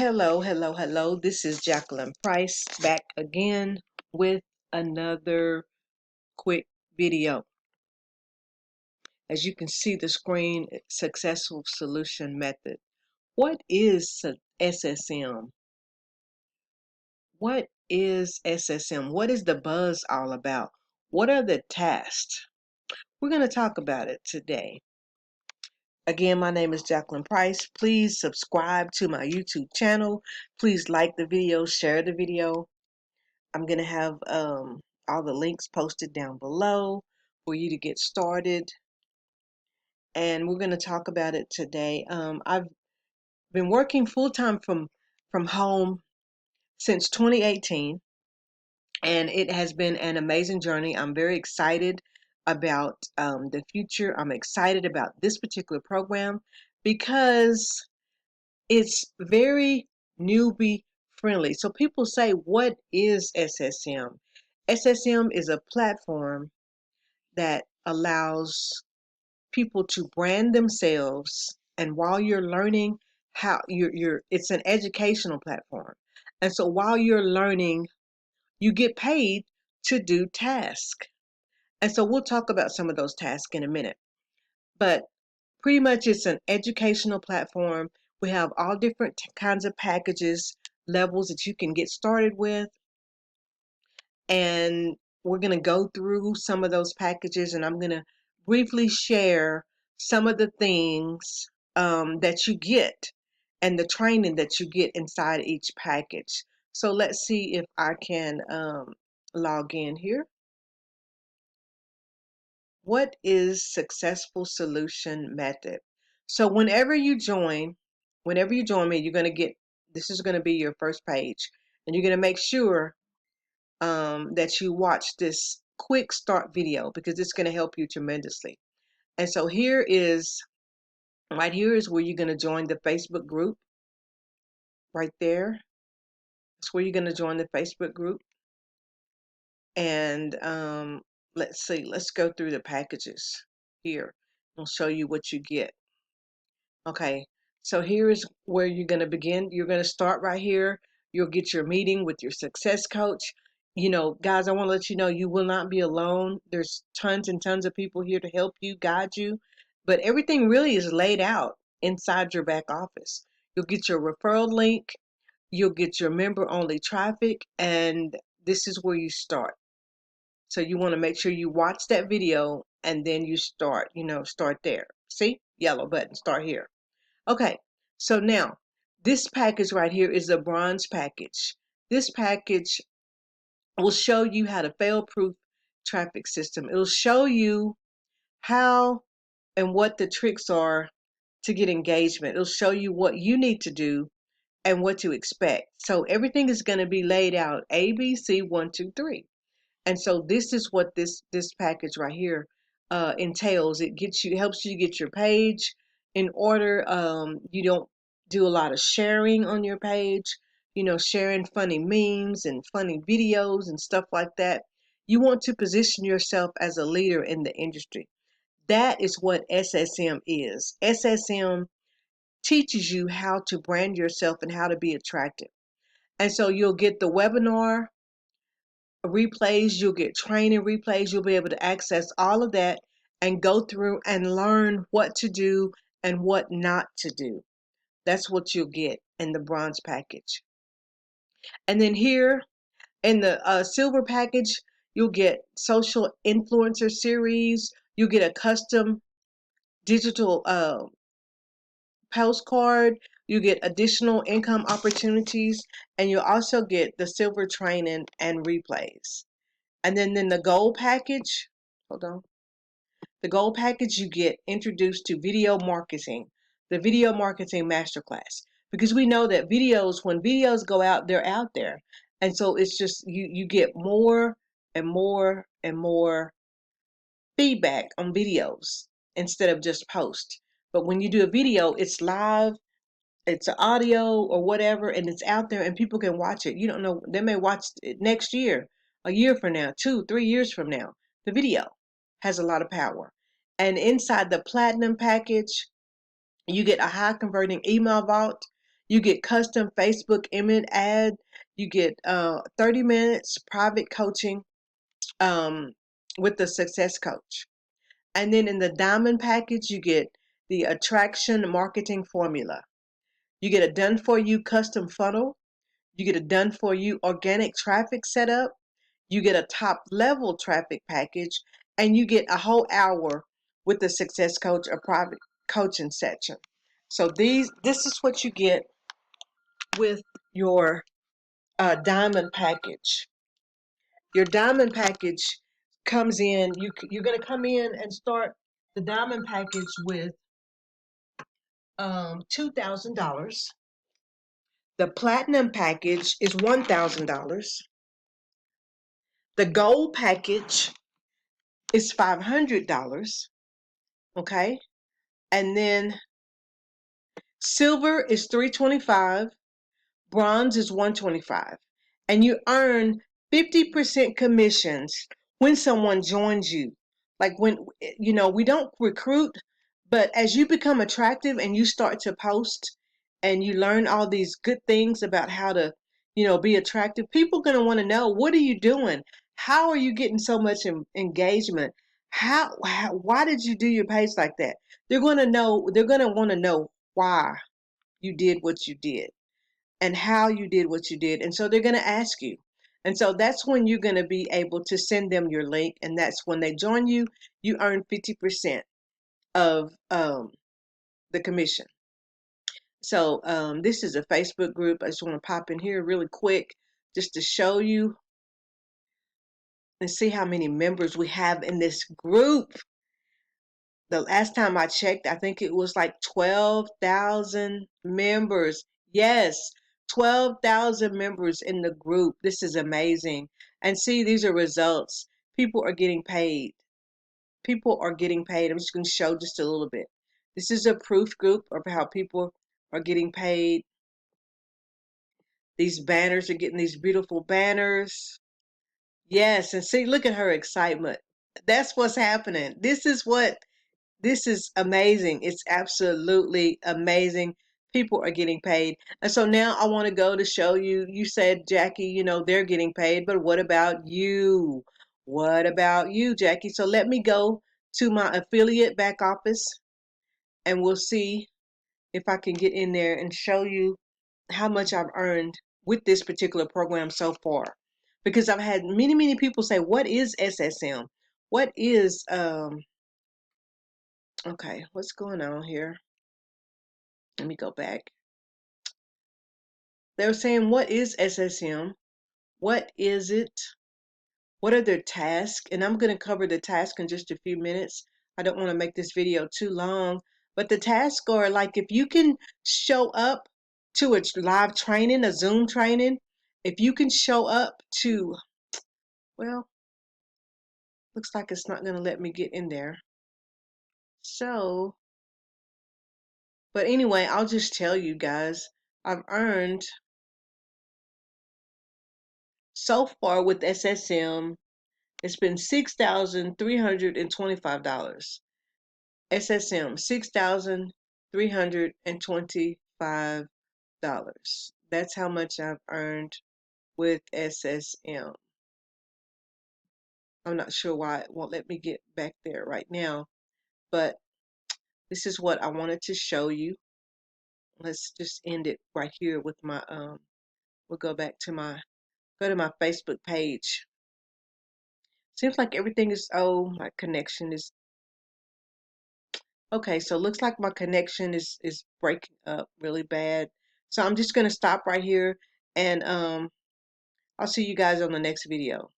Hello. This is Jacqueline Price back again with another quick video. As you can see the screen, successful solution method. What is SSM? What is SSM? What is the buzz all about? What are the tasks? We're going to talk about it today. Again, my name is Jacqueline Price. Please subscribe to my YouTube channel. Please like the video, share the video. I'm going to have all the links posted down below for you to get started. And we're going to talk about it today. I've been working full-time from home since 2018, and it has been an amazing journey. I'm very excited about the future. I'm excited about this particular program because it's very newbie friendly. So people say, what is SSM? SSM is a platform that allows people to brand themselves, and while you're learning how it's an educational platform. And so while you're learning, you get paid to do tasks. And so we'll talk about some of those tasks in a minute. But pretty much it's an educational platform. We have all different kinds of packages, levels that you can get started with. And we're going to go through some of those packages, and I'm going to briefly share some of the things that you get and the training that you get inside each package. So let's see if I can log in here. What is successful solution method? So whenever you join me, you're going to get, this is going to be your first page, and you're going to make sure that you watch this quick start video, because it's going to help you tremendously. And so right here is where you're going to join the Facebook group. Right there. That's where you're going to join the Facebook group. And let's see, let's go through the packages here. I'll show you what you get. Okay, so here is where you're going to begin. You're going to start right here. You'll get your meeting with your success coach. You know, guys, I want to let you know you will not be alone. There's tons and tons of people here to help you, guide you. But everything really is laid out inside your back office. You'll get your referral link. You'll get your member-only traffic. And this is where you start. So you want to make sure you watch that video and then you start, start there. See? Yellow button, start here. Okay, so now this package right here is a bronze package. This package will show you how to fail-proof traffic system. It'll show you how and what the tricks are to get engagement. It'll show you what you need to do and what to expect. So everything is going to be laid out A, B, C, 1, 2, 3. And so this is what this package right here entails. It helps you get your page in order. You don't do a lot of sharing on your page, sharing funny memes and funny videos and stuff like that. You want to position yourself as a leader in the industry. That is what SSM is. SSM teaches you how to brand yourself and how to be attractive. And so you'll get the webinar replays, you'll get training replays, you'll be able to access all of that and go through and learn what to do and what not to do. That's what you'll get in the bronze package. And then here in the silver package, you'll get social influencer series, you'll get a custom digital postcard, you get additional income opportunities, and you'll also get the silver training and replays. And then the gold package, hold on. The gold package, you get introduced to video marketing, the video marketing masterclass. Because we know that when videos go out, they're out there. And so it's just, you get more and more and more feedback on videos instead of just post. But when you do a video, it's live, it's an audio or whatever, and it's out there and people can watch it. You don't know, they may watch it next year, a year from now, 2, 3 years from now. The video has a lot of power. And inside the platinum package, you get a high converting email vault. You get custom Facebook image ad. You get 30 minutes private coaching um, with the success coach. And then in the diamond package, you get the attraction marketing formula. You get a done for you custom funnel. You get a done for you organic traffic setup. You get a top level traffic package, and you get a whole hour with the success coach or private coaching section. So this is what you get with your diamond package. Your diamond package comes in. You're going to come in and start the diamond package with $2,000. The platinum package is $1,000. The gold package is $500. Okay, and then silver is $325. Bronze is $125, and you earn 50% commissions when someone joins you. Like when, we don't recruit, but as you become attractive and you start to post and you learn all these good things about how to, be attractive, people are going to want to know, what are you doing? How are you getting so much engagement? Why did you do your page like that? They're going to know, they're going to want to know why you did what you did and how you did what you did. And so they're going to ask you. And so that's when you're going to be able to send them your link. And that's when they join you, you earn 50% of the commission. So this is a Facebook group. I just want to pop in here really quick just to show you and see how many members we have in this group. The last time I checked, I think it was like 12,000 members. Yes, 12,000 members in the group. This is amazing. And see, these are results. People are getting paid. People are getting paid. I'm just going to show just a little bit. This is a proof group of how people are getting paid. These banners are getting these beautiful banners. Yes, and see, look at her excitement. That's what's happening. This is amazing. It's absolutely amazing. People are getting paid. And so now I want to go to show you. You said, Jackie, they're getting paid, but what about you? What about you, Jackie? So let me go to my affiliate back office and we'll see if I can get in there and show you how much I've earned with this particular program so far. Because I've had many, many people say, what is SSM? What is, okay, what's going on here? Let me go back. They were saying, what is SSM? What is it? What are their tasks? And I'm going to cover the task in just a few minutes. I don't want to make this video too long. But the tasks are like, if you can show up to a live training, a Zoom training, if you can show up to, well, looks like it's not going to let me get in there. So, but anyway, I'll just tell you guys, I've earned so far with SSM, it's been $6,325. SSM, $6,325. That's how much I've earned with SSM. I'm not sure why it won't let me get back there right now, but this is what I wanted to show you. Let's just end it right here with my, we'll go back to my, go to my Facebook page. Seems like everything is, oh, my connection is, okay, so it looks like my connection is breaking up really bad. So I'm just going to stop right here and I'll see you guys on the next video.